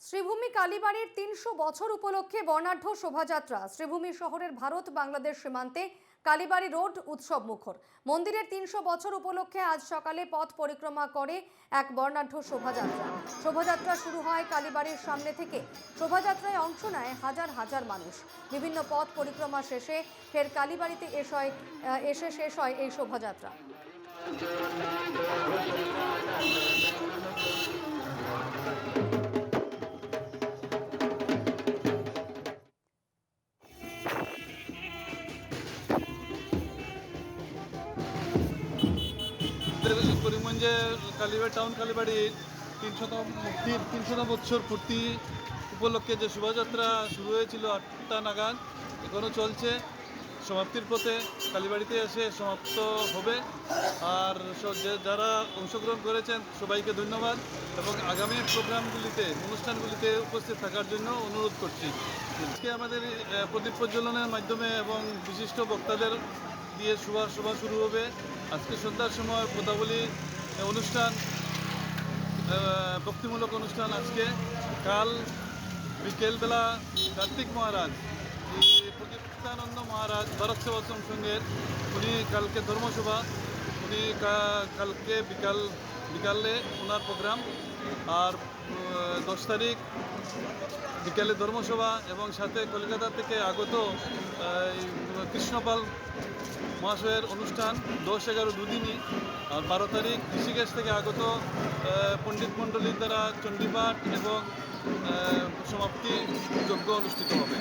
শ্রীভূমি কালীবাড়ির ৩০০ বছর উপলক্ষে বর্ণাঢ্য শোভাযাত্রা। শ্রীভূমি শহরের ভারত বাংলাদেশ সীমান্তে কালীবাড়ি রোড উৎসব মুখর। মন্দিরের ৩০০ বছর উপলক্ষে আজ সকালে পথ পরিক্রমা করে এক বর্ণাঢ্য শোভাযাত্রা। শোভাযাত্রা শুরু হয় কালীবাড়ির সামনে থেকে। শোভাযাত্রায় অংশ নেয় হাজার হাজার মানুষ। বিভিন্ন পথ পরিক্রমা শেষে ফের কালীবাড়িতে এসে শেষ হয় এই শোভাযাত্রা। করিমগঞ্জে কালীবাড়ি টাউন কালীবাড়ির ৩০০ বছর পূর্তি উপলক্ষে যে শোভাযাত্রা শুরু হয়েছিল ৮টা নাগাদ, এখনও চলছে। সমাপ্তির পথে কালীবাড়িতে এসে সমাপ্ত হবে। আর যারা অংশগ্রহণ করেছেন সবাইকে ধন্যবাদ এবং আগামী প্রোগ্রামগুলিতে অনুষ্ঠানগুলিতে উপস্থিত থাকার জন্য অনুরোধ করছি। আজকে আমাদের প্রদীপ প্রজ্বলনের মাধ্যমে এবং বিশিষ্ট বক্তাদের দিয়ে সভা শুরু হবে। আজকে সন্ধ্যার সময় পদাবলী অনুষ্ঠান, ভক্তিমূলক অনুষ্ঠান আজকে। কাল বিকেলবেলা কার্তিক মহারাজ, প্রদীপ্তানন্দ মহারাজ ভারত সেবাশ্রম সংঘের, উনি কালকে ধর্মসভা, উনি কালকে বিকালে ওনার প্রোগ্রাম। আর 10 তারিখ বিকালে ধর্মসভা এবং সাথে কলকাতা থেকে আগত কৃষ্ণপাল মহাশয়ের অনুষ্ঠান 10-11 দুদিনই। আর 12 তারিখ ঋষিকেশ থেকে আগত পণ্ডিত মণ্ডলীর দ্বারা চণ্ডীপাঠ এবং সমাপ্তি যজ্ঞ অনুষ্ঠিত হবে।